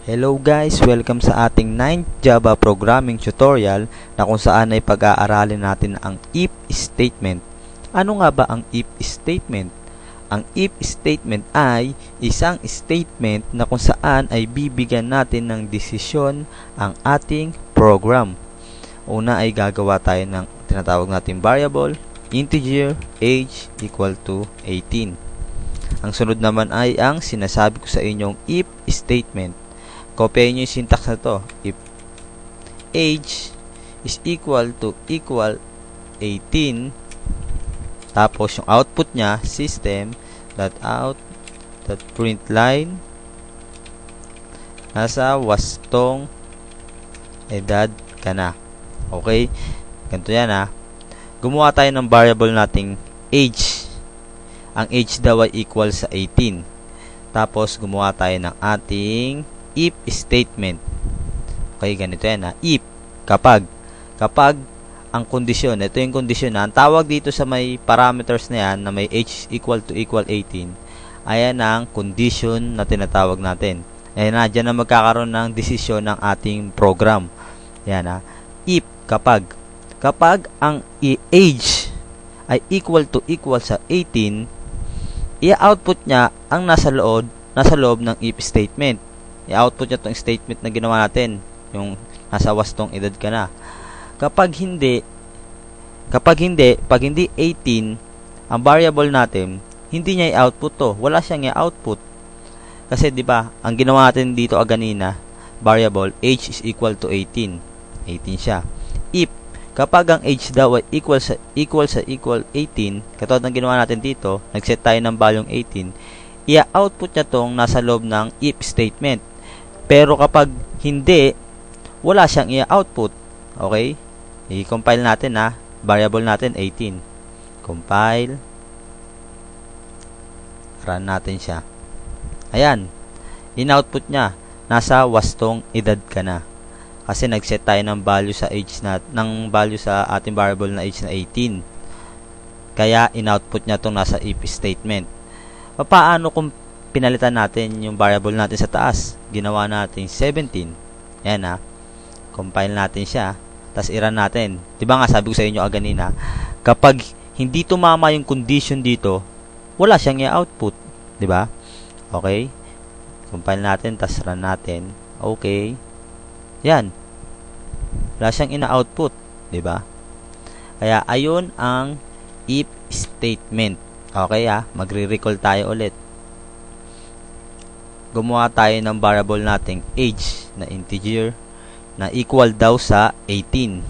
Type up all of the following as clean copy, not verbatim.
Hello guys! Welcome sa ating 9th Java programming tutorial na kung saan ay pag-aaralin natin ang if statement. Ano nga ba ang if statement? Ang if statement ay isang statement na kung saan ay bibigyan natin ng desisyon ang ating program. Una ay gagawa tayo ng tinatawag nating variable, integer, age equal to 18. Ang sunod naman ay ang sinasabi ko sa inyong if statement. Kopyahin nyo yung syntax na to. If age is equal 18, tapos yung output nya, system.out.println, nasa wastong edad ka na. Okay? Ganito yan ha. Gumawa tayo ng variable nating age. Ang age daw ay equal sa 18. Tapos gumawa tayo ng ating if statement. Okay, ganito yan ha. If, kapag ang kondisyon, ito yung kondisyon na, ang tawag dito sa may parameters na yan, na may age equal 18, ayan ang condition na tinatawag natin. Ayan na, dyan na magkakaroon ng desisyon ng ating program. Ayan ha. If, kapag ang age ay equal sa 18, i-output niya ang nasa loob ng if statement. I-output niya itong statement na ginawa natin, yung nasa wastong edad ka na. Pag hindi 18 ang variable natin, hindi niya i-output to. Wala siyang i-output. Kasi 'di ba, ang ginawa natin dito kanina, variable age is equal to 18. 18 siya. If kapag ang age daw ay equal 18, katulad ng ginawa natin dito, nag-set tayo ng valueng 18, i-output niya tong nasa loob ng if statement. Pero kapag hindi, wala siyang i-output. Okay? I-compile natin ha. Variable natin 18. Compile. Run natin siya. Ayan. In-output niya. Nasa wastong edad ka na. Kasi nag-set tayo ng value sa age sa ating variable na age na 18. Kaya in-output niya tong nasa if statement. Paano kung pinalitan natin yung variable natin sa taas? Ginawa natin 17. Ayan ha. Compile natin siya. Tapos i-run natin. Diba nga sabi ko sa inyo kanina, kapag hindi tumama yung condition dito, wala siyang i-output. Diba? Okay. Compile natin. Tapos run natin. Okay. Yan. Wala siyang ina-output. Diba? Kaya ayun ang if statement. Okay ha. Magre-recall tayo ulit. Gumawa tayo ng variable nating age na integer na equal daw sa 18.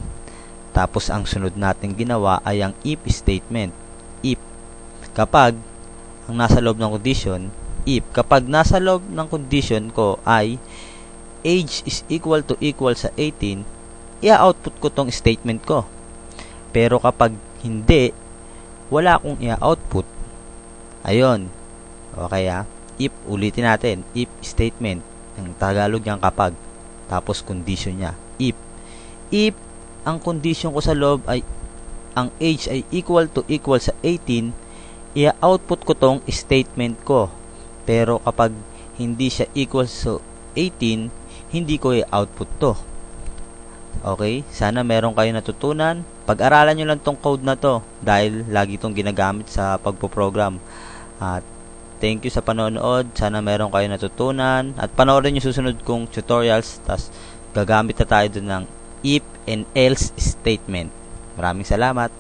Tapos ang sunod natin ginawa ay ang if statement. If kapag ang nasa loob ng condition, kapag nasa loob ng condition ko ay age is equal sa 18, i-output ko tong statement ko. Pero kapag hindi, wala akong i-output. Ayun. Okay ha. If, ulitin natin, if statement, ang Tagalog niyang kapag, tapos condition niya, if ang condition ko sa loob ay ang age ay equal sa 18, i-output ko tong statement ko. Pero kapag hindi siya equal sa 18, hindi ko i-output to. Okay? Sana meron kayo natutunan. Pag-aralan nyo lang tong code na to dahil lagi itong ginagamit sa pagpo-program. At thank you sa panonood. Sana meron kayo natutunan. At panoorin yung susunod kong tutorials. Tas gagamit na tayo dun ng if and else statement. Maraming salamat.